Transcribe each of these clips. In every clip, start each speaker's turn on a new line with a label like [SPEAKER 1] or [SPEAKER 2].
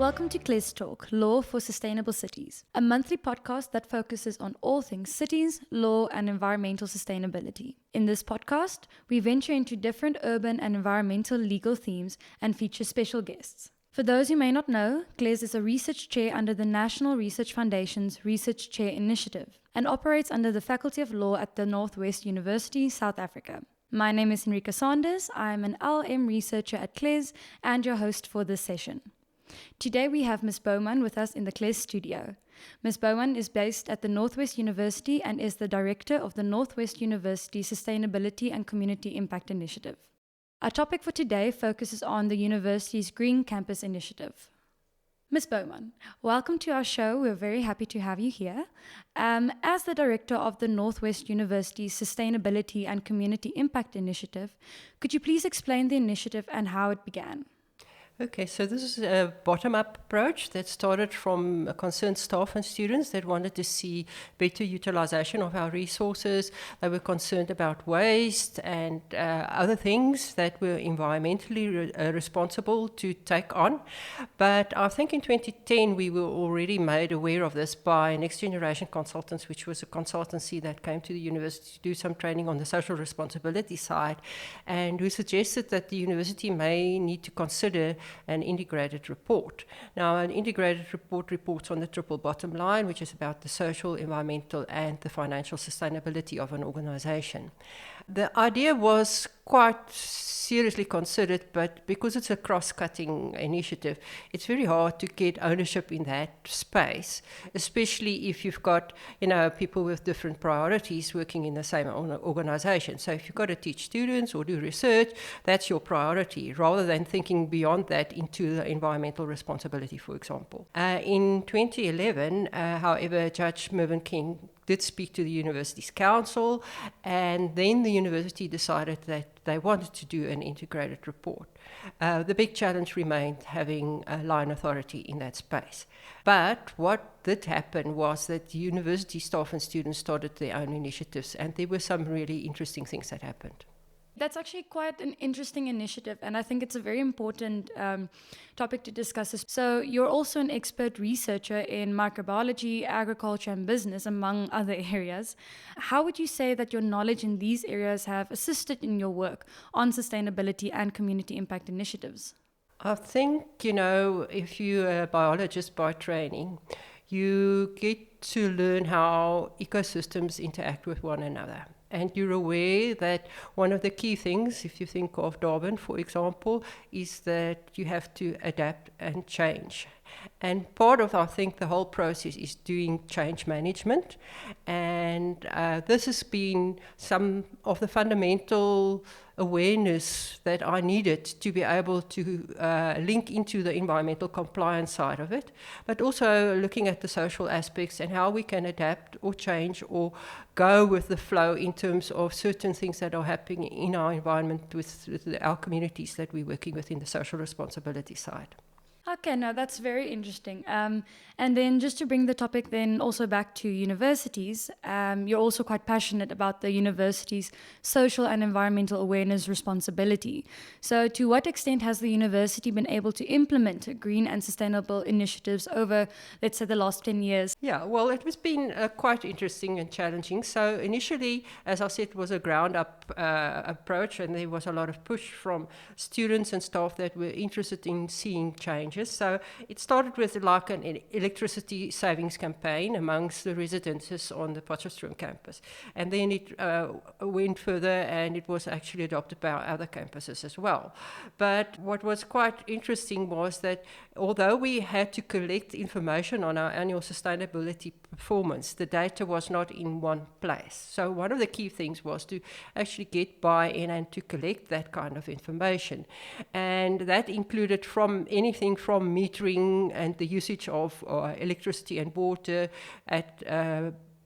[SPEAKER 1] Welcome to CLESTalk, Law for Sustainable Cities, a monthly podcast that focuses on all things cities, law, and environmental sustainability. In this podcast, we venture into different urban and environmental legal themes and feature special guests. For those who may not know, CLES is a research chair under the National Research Foundation's Research Chair Initiative and operates under the Faculty of Law at the Northwest University, South Africa. My name is Enrica Sanders. I am an LM researcher at CLES and your host for this session. Today we have Ms. Bouwman with us in the CLES studio. Ms. Bouwman is based at the Northwest University and is the director of the Northwest University Sustainability and Community Impact Initiative. Our topic for today focuses on the university's Green Campus Initiative. Ms. Bouwman, welcome to our show. We're very happy to have you here. As the director of the Northwest University's Sustainability and Community Impact Initiative, could you please explain the initiative and how it began?
[SPEAKER 2] Okay, so this is a bottom-up approach that started from concerned staff and students that wanted to see better utilization of our resources. They were concerned about waste and other things that were environmentally responsible to take on. But I think in 2010 we were already made aware of this by Next Generation Consultants, which was a consultancy that came to the university to do some training on the social responsibility side, and who suggested that the university may need to consider an integrated report. Now, an integrated report reports on the triple bottom line, which is about the social, environmental, and the financial sustainability of an organization. The idea was quite seriously considered, but because it's a cross-cutting initiative, it's very hard to get ownership in that space, especially if you've got, people with different priorities working in the same organization. So if you've got to teach students or do research, that's your priority, rather than thinking beyond that into the environmental responsibility, for example. In 2011, however, Judge Mervyn King did speak to the university's council, and then the university decided that they wanted to do an integrated report. The big challenge remained having a line authority in that space. But what did happen was that the university staff and students started their own initiatives, and there were some really interesting things that happened.
[SPEAKER 1] That's actually quite an interesting initiative, and I think it's a very important topic to discuss. So you're also an expert researcher in microbiology, agriculture, and business, among other areas. How would you say that your knowledge in these areas have assisted in your work on sustainability and community impact initiatives?
[SPEAKER 2] I think, if you're a biologist by training, you get to learn how ecosystems interact with one another. And you're aware that one of the key things, if you think of Darwin, for example, is that you have to adapt and change. And part of, I think, the whole process is doing change management. And this has been some of the fundamental awareness that I needed to be able to link into the environmental compliance side of it, but also looking at the social aspects and how we can adapt or change or go with the flow in terms of certain things that are happening in our environment with our communities that we're working with in the social responsibility side.
[SPEAKER 1] Okay, no, that's very interesting. And then just to bring the topic then also back to universities, you're also quite passionate about the university's social and environmental awareness responsibility. So to what extent has the university been able to implement green and sustainable initiatives over, let's say, the last 10 years?
[SPEAKER 2] Yeah, well, it has been quite interesting and challenging. So initially, as I said, it was a ground-up approach, and there was a lot of push from students and staff that were interested in seeing changes. So it started with like an electricity savings campaign amongst the residents on the Potchefstroom campus. And then it went further, and it was actually adopted by our other campuses as well. But what was quite interesting was that although we had to collect information on our annual sustainability performance, the data was not in one place. So one of the key things was to actually get buy-in and to collect that kind of information. And that included from anything from metering and the usage of electricity and water at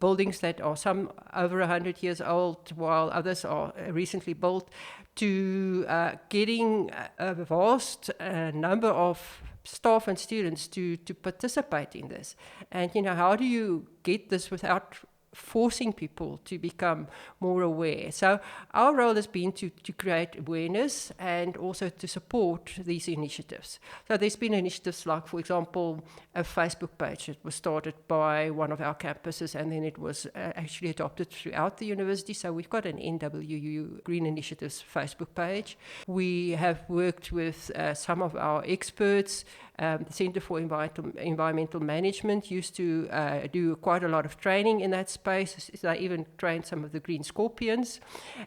[SPEAKER 2] buildings that are some over 100 years old, while others are recently built, to getting a vast number of staff and students to participate in this. And, how do you get this without forcing people to become more aware. So our role has been to create awareness and also to support these initiatives. So there's been initiatives like, for example, a Facebook page that was started by one of our campuses, and then it was actually adopted throughout the university. So we've got an NWU Green Initiative's Facebook page. We have worked with some of our experts. The Centre for Environmental Management used to do quite a lot of training in that space. They even trained some of the green scorpions.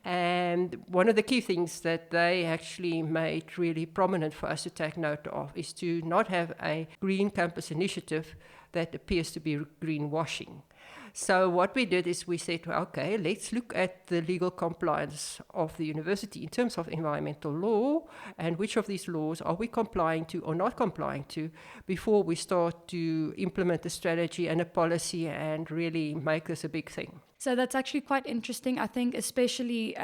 [SPEAKER 2] And one of the key things that they actually made really prominent for us to take note of is to not have a green campus initiative that appears to be greenwashing. So what we did is we said, well, okay, let's look at the legal compliance of the university in terms of environmental law, and which of these laws are we complying to or not complying to before we start to implement a strategy and a policy and really make this a big thing.
[SPEAKER 1] So that's actually quite interesting. I think especially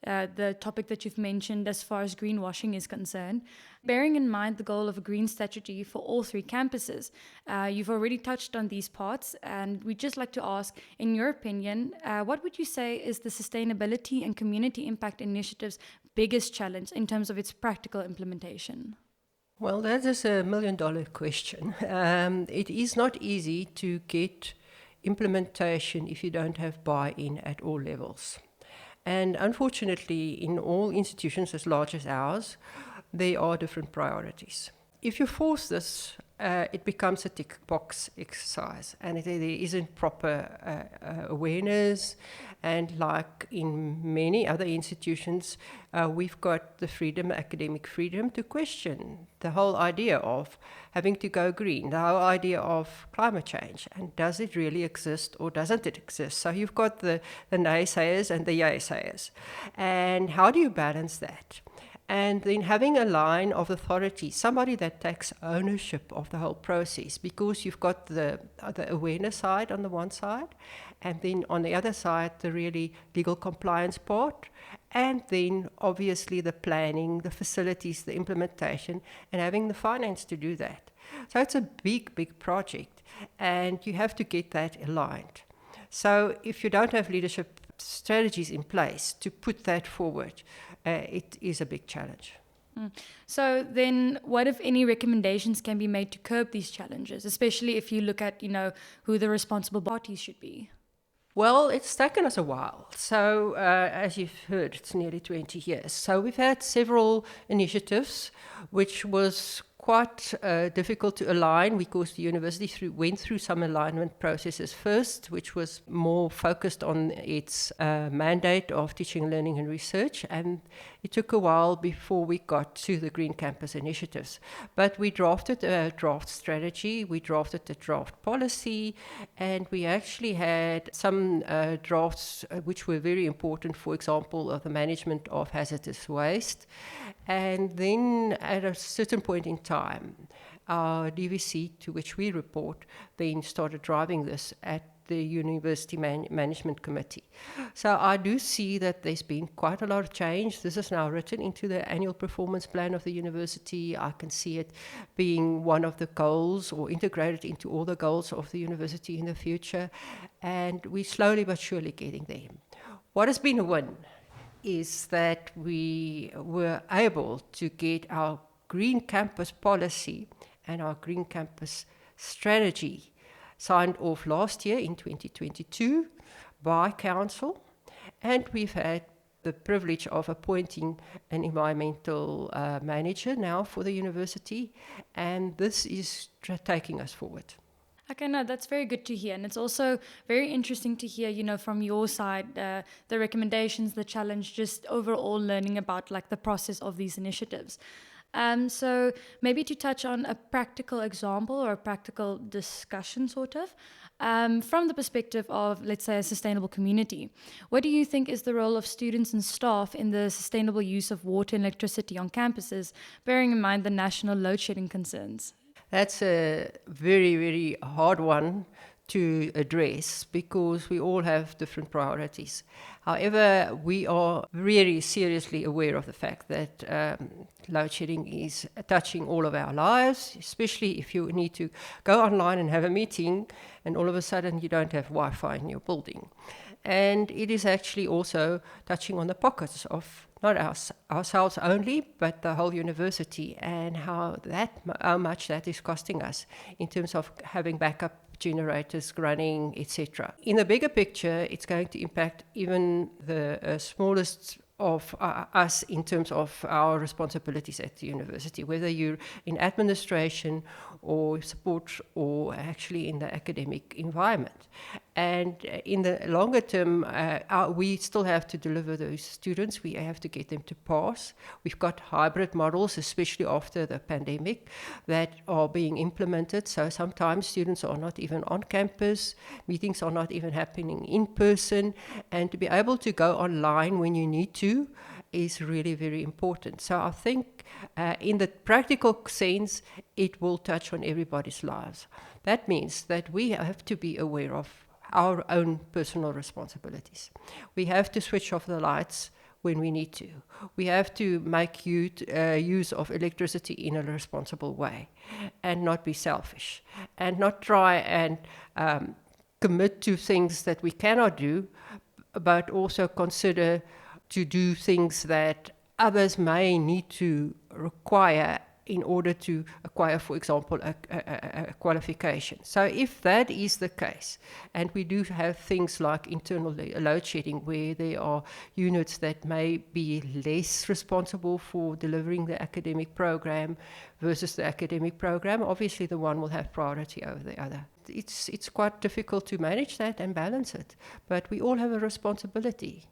[SPEAKER 1] the topic that you've mentioned as far as greenwashing is concerned. Bearing in mind the goal of a green strategy for all three campuses, you've already touched on these parts, and we'd just like to ask, in your opinion, what would you say is the sustainability and community impact initiative's biggest challenge in terms of its practical implementation?
[SPEAKER 2] Well, that is $1 million question. It is not easy to get implementation if you don't have buy-in at all levels. And unfortunately, in all institutions as large as ours, there are different priorities. If you force this, it becomes a tick box exercise, and there isn't proper awareness. And like in many other institutions, we've got the freedom, academic freedom, to question the whole idea of having to go green, the whole idea of climate change, and does it really exist or doesn't it exist? So you've got the naysayers and the yaysayers. And how do you balance that? And then having a line of authority, somebody that takes ownership of the whole process, because you've got the awareness side on the one side, and then on the other side, the really legal compliance part, and then obviously the planning, the facilities, the implementation, and having the finance to do that. So it's a big, big project, and you have to get that aligned. So if you don't have leadership strategies in place to put that forward, it is a big challenge.
[SPEAKER 1] So then what, if any, recommendations can be made to curb these challenges, especially if you look at, who the responsible parties should be?
[SPEAKER 2] Well, it's taken us a while. So as you've heard, it's nearly 20 years. So we've had several initiatives, which was quite difficult to align because the university went through some alignment processes first, which was more focused on its mandate of teaching, learning and research, and it took a while before we got to the Green Campus initiatives. But we drafted a draft strategy, we drafted a draft policy, and we actually had some drafts which were very important, for example, of the management of hazardous waste. And then at a certain point in time, our DVC, to which we report, then started driving this at the University Management Committee. So I do see that there's been quite a lot of change. This is now written into the annual performance plan of the university. I can see it being one of the goals or integrated into all the goals of the university in the future. And we're slowly but surely getting there. What has been a win is that we were able to get our Green Campus policy and our Green Campus strategy signed off last year in 2022 by Council, and we've had the privilege of appointing an environmental manager now for the university, and this is taking us forward.
[SPEAKER 1] Okay, no, that's very good to hear. And it's also very interesting to hear, from your side, the recommendations, the challenge, just overall learning about the process of these initiatives. So maybe to touch on a practical example or a practical discussion sort of, from the perspective of, let's say, a sustainable community, what do you think is the role of students and staff in the sustainable use of water and electricity on campuses, bearing in mind the national load shedding concerns?
[SPEAKER 2] That's a very, very hard one to address because we all have different priorities. However, we are very seriously aware of the fact that load shedding is touching all of our lives, especially if you need to go online and have a meeting and all of a sudden you don't have Wi-Fi in your building. And it is actually also touching on the pockets of not ourselves only, but the whole university, and how much that is costing us in terms of having backup generators running, etc. In the bigger picture, it's going to impact even the smallest of us in terms of our responsibilities at the university, whether you're in administration or support or actually in the academic environment. And in the longer term, we still have to deliver those students. We have to get them to pass. We've got hybrid models, especially after the pandemic, that are being implemented. So sometimes students are not even on campus, meetings are not even happening in person, and to be able to go online when you need to is really very important. So I think in the practical sense, it will touch on everybody's lives. That means that we have to be aware of our own personal responsibilities. We have to switch off the lights when we need to. We have to make use of electricity in a responsible way and not be selfish and not try and commit to things that we cannot do, but also consider to do things that others may need to require in order to acquire, for example, a qualification. So if that is the case, and we do have things like internal load shedding where there are units that may be less responsible for delivering the academic program versus the academic program, obviously the one will have priority over the other. It's quite difficult to manage that and balance it, but we all have a responsibility.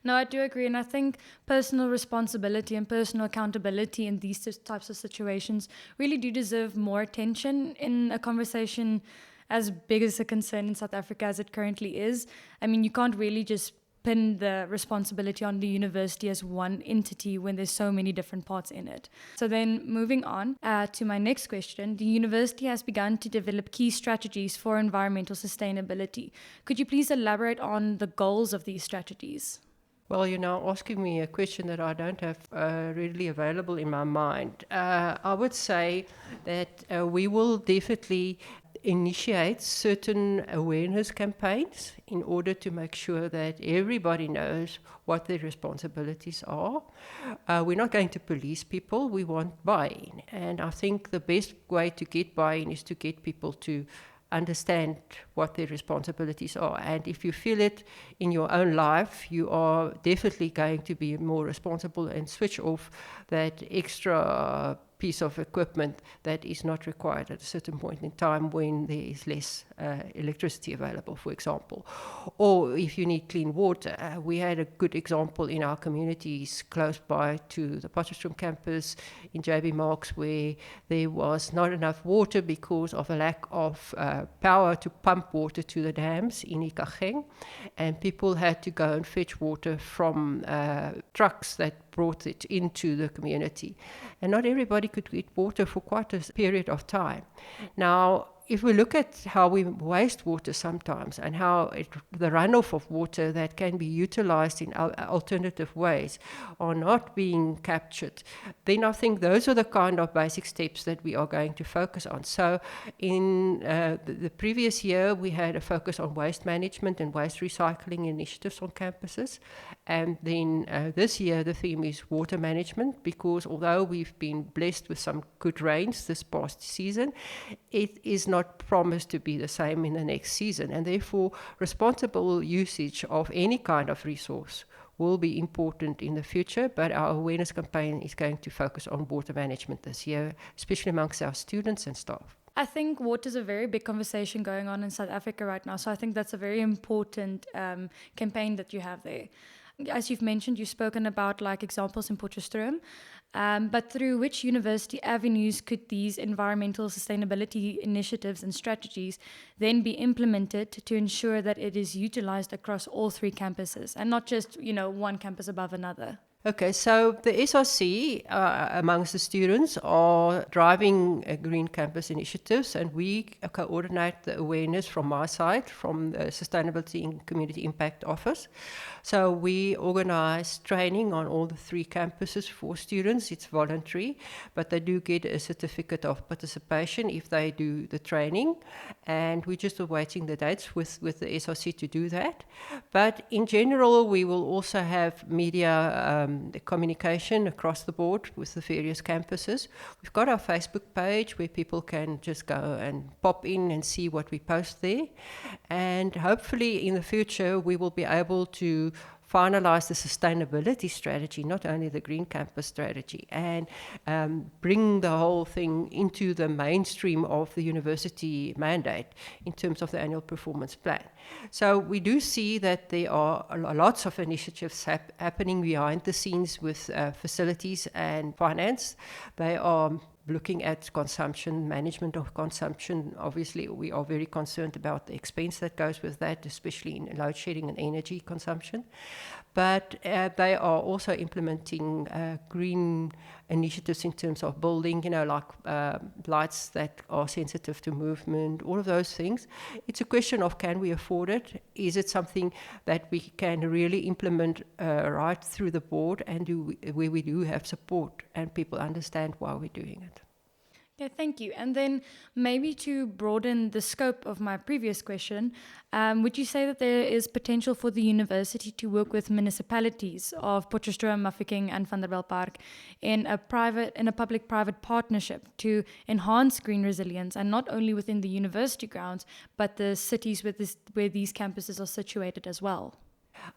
[SPEAKER 1] No, I do agree. And I think personal responsibility and personal accountability in these types of situations really do deserve more attention in a conversation as big as a concern in South Africa as it currently is. I mean, you can't really just pin the responsibility on the university as one entity when there's so many different parts in it. So then moving on to my next question, the university has begun to develop key strategies for environmental sustainability. Could you please elaborate on the goals of these strategies?
[SPEAKER 2] Well, you're now asking me a question that I don't have readily available in my mind. I would say that we will definitely initiate certain awareness campaigns in order to make sure that everybody knows what their responsibilities are. We're not going to police people, we want buy-in. And I think the best way to get buy-in is to get people to understand what their responsibilities are. And if you feel it in your own life, you are definitely going to be more responsible and switch off that extra piece of equipment that is not required at a certain point in time when there is less electricity available, for example. Or if you need clean water. We had a good example in our communities close by to the Potchefstroom campus in JB Marks, where there was not enough water because of a lack of power to pump water to the dams in Ikageng, and people had to go and fetch water from trucks that brought it into the community. And not everybody could get water for quite a period of time. Now, if we look at how we waste water sometimes and how the runoff of water that can be utilized in alternative ways are not being captured, then I think those are the kind of basic steps that we are going to focus on. So in the previous year, we had a focus on waste management and waste recycling initiatives on campuses. And then this year, the theme is water management, because although we've been blessed with some good rains this past season, it is not promised to be the same in the next season, and therefore responsible usage of any kind of resource will be important in the future. But our awareness campaign is going to focus on water management this year, especially amongst our students and staff.
[SPEAKER 1] I think water is a very big conversation going on in South Africa right now, so I think that's a very important campaign that you have there. As you've mentioned, you've spoken about like examples in Potchefstroom, but through which university avenues could these environmental sustainability initiatives and strategies then be implemented to ensure that it is utilized across all three campuses and not just, one campus above another?
[SPEAKER 2] Okay, so the SRC amongst the students are driving green campus initiatives, and we coordinate the awareness from my side, from the Sustainability and Community Impact Office. So we organize training on all the 3 campuses for students. It's voluntary, but they do get a certificate of participation if they do the training, and we're just awaiting the dates with the SRC to do that. But in general, we will also have media the communication across the board with the various campuses. We've got our Facebook page where people can just go and pop in and see what we post there. And hopefully in the future, we will be able to finalize the sustainability strategy, not only the Green Campus strategy, and bring the whole thing into the mainstream of the university mandate in terms of the annual performance plan. So we do see that there are lots of initiatives happening behind the scenes with facilities and finance. They are looking at consumption, management of consumption. Obviously, we are very concerned about the expense that goes with that, especially in load shedding and energy consumption. But they are also implementing green initiatives in terms of building, like lights that are sensitive to movement, all of those things. It's a question of, can we afford it? Is it something that we can really implement right through the board, and where we do have support and people understand why we're doing it?
[SPEAKER 1] Yeah, thank you. And then maybe to broaden the scope of my previous question, would you say that there is potential for the university to work with municipalities of Potchefstroom, Mafeking and Vanderbijlpark in a public-private partnership to enhance green resilience, and not only within the university grounds, but the cities where these campuses are situated as well?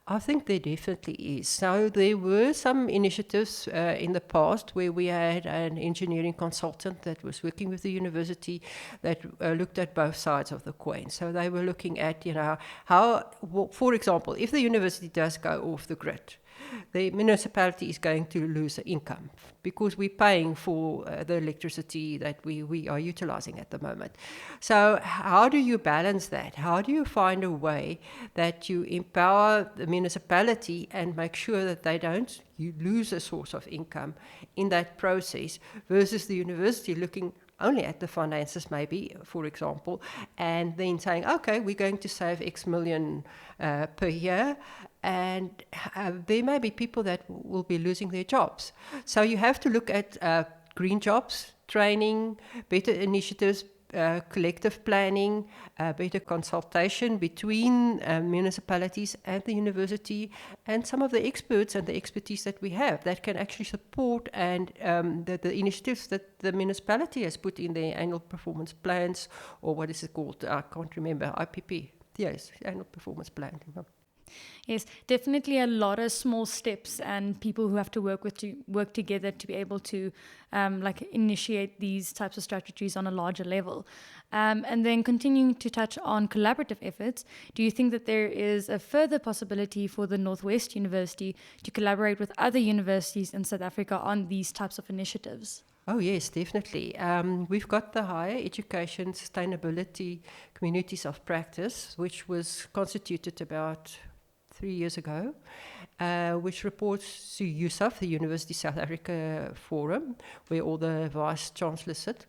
[SPEAKER 2] I think there definitely is. So there were some initiatives in the past where we had an engineering consultant that was working with the university that looked at both sides of the coin. So they were looking at, how, for example, if the university does go off the grid, the municipality is going to lose income because we're paying for the electricity that we are utilizing at the moment. So how do you balance that? How do you find a way that you empower the municipality and make sure that they don't lose a source of income in that process, versus the university looking only at the finances, maybe, for example, and then saying, okay, we're going to save X million per year, and there may be people that will be losing their jobs. So you have to look at green jobs, training, better initiatives, collective planning, better consultation between municipalities and the university, and some of the experts and the expertise that we have that can actually support and the initiatives that the municipality has put in their annual performance plans, or what is it called? I can't remember. IPP. Yes, annual performance plan.
[SPEAKER 1] Yes, definitely a lot of small steps and people who have to work together to be able to initiate these types of strategies on a larger level. And then continuing to touch on collaborative efforts, do you think that there is a further possibility for the Northwest University to collaborate with other universities in South Africa on these types of initiatives?
[SPEAKER 2] Oh, yes, definitely. We've got the Higher Education Sustainability Communities of Practice, which was constituted about 3 years ago, which reports to USAF, the University South Africa Forum, where all the vice chancellors sit.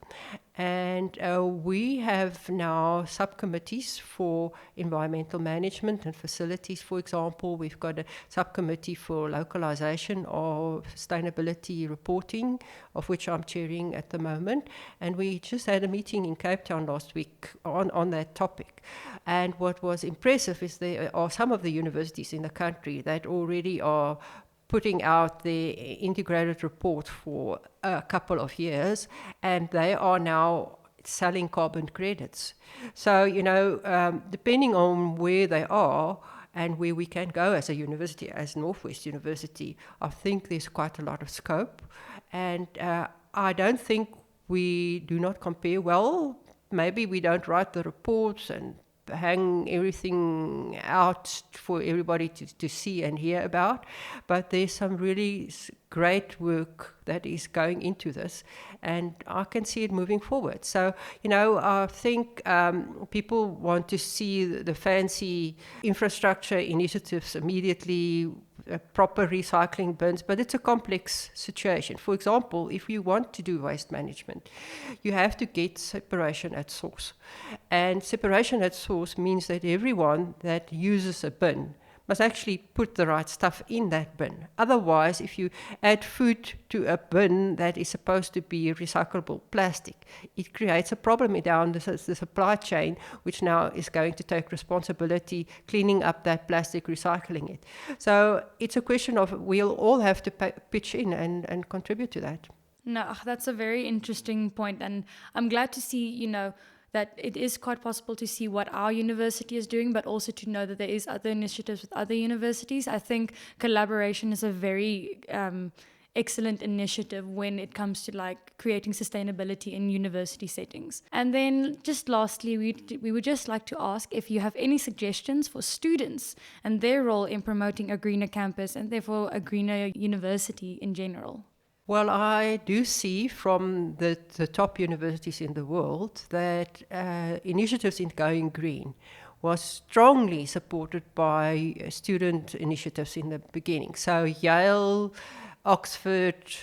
[SPEAKER 2] And we have now subcommittees for environmental management and facilities. For example, we've got a subcommittee for localization of sustainability reporting, of which I'm chairing at the moment. And we just had a meeting in Cape Town last week on that topic. And what was impressive is there are some of the universities in the country that already are putting out the integrated report for a couple of years, and they are now selling carbon credits. So, depending on where they are and where we can go as a university, as Northwest University, I think there's quite a lot of scope. And I don't think we do not compare well. Maybe we don't write the reports and hang everything out for everybody to see and hear about, but there's some really great work that is going into this, and I can see it moving forward. So, I think people want to see the fancy infrastructure initiatives immediately, proper recycling bins, but it's a complex situation. For example, if you want to do waste management, you have to get separation at source. And separation at source means that everyone that uses a bin must actually put the right stuff in that bin. Otherwise, if you add food to a bin that is supposed to be recyclable plastic, it creates a problem down the supply chain, which now is going to take responsibility cleaning up that plastic, recycling it. So it's a question of we'll all have to pitch in and contribute to that.
[SPEAKER 1] No, that's a very interesting point, and I'm glad to see, that it is quite possible to see what our university is doing, but also to know that there is other initiatives with other universities. I think collaboration is a very excellent initiative when it comes to like creating sustainability in university settings. And then just lastly, we would just like to ask if you have any suggestions for students and their role in promoting a greener campus and therefore a greener university in general.
[SPEAKER 2] Well, I do see from the top universities in the world that initiatives in going green was strongly supported by student initiatives in the beginning. So Yale, Oxford,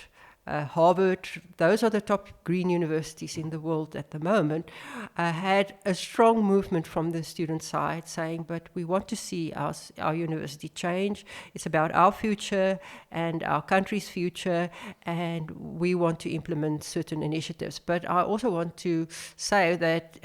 [SPEAKER 2] Harvard, those are the top green universities in the world at the moment, had a strong movement from the student side saying, but we want to see our university change. It's about our future and our country's future, and we want to implement certain initiatives. But I also want to say that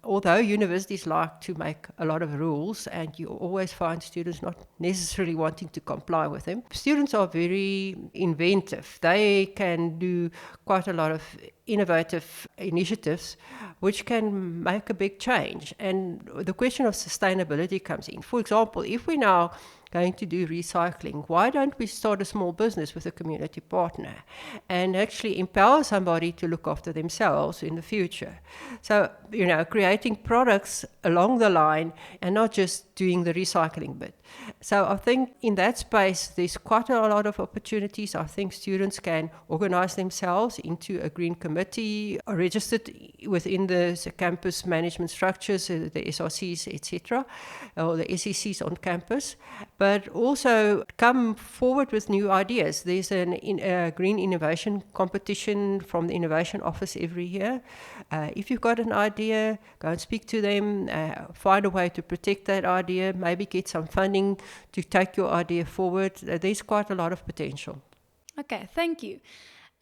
[SPEAKER 2] although universities like to make a lot of rules, and you always find students not necessarily wanting to comply with them, students are very inventive. They can do quite a lot of innovative initiatives which can make a big change. And the question of sustainability comes in. For example, if we now going to do recycling, why don't we start a small business with a community partner and actually empower somebody to look after themselves in the future? So, creating products along the line and not just doing the recycling bit. So I think in that space, there's quite a lot of opportunities. I think students can organize themselves into a green committee, registered within the campus management structures, the SRCs, etc., or the SECs on campus, but also come forward with new ideas. There's a green innovation competition from the Innovation Office every year. If you've got an idea, go and speak to them, find a way to protect that idea, maybe get some funding to take your idea forward. There's quite a lot of potential.
[SPEAKER 1] Okay, thank you.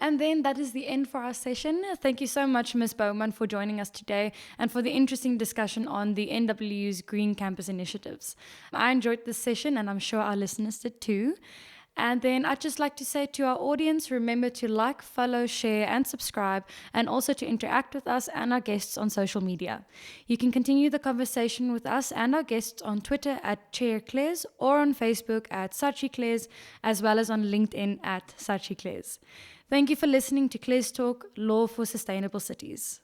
[SPEAKER 1] And then that is the end for our session. Thank you so much, Ms. Bouwman, for joining us today and for the interesting discussion on the NWU's Green Campus initiatives. I enjoyed this session, and I'm sure our listeners did too. And then I'd just like to say to our audience, remember to like, follow, share, and subscribe, and also to interact with us and our guests on social media. You can continue the conversation with us and our guests on Twitter at CLESTalk or on Facebook at CLESTalk, as well as on LinkedIn at CLESTalk. Thank you for listening to CLESTalk, Law for Sustainable Cities.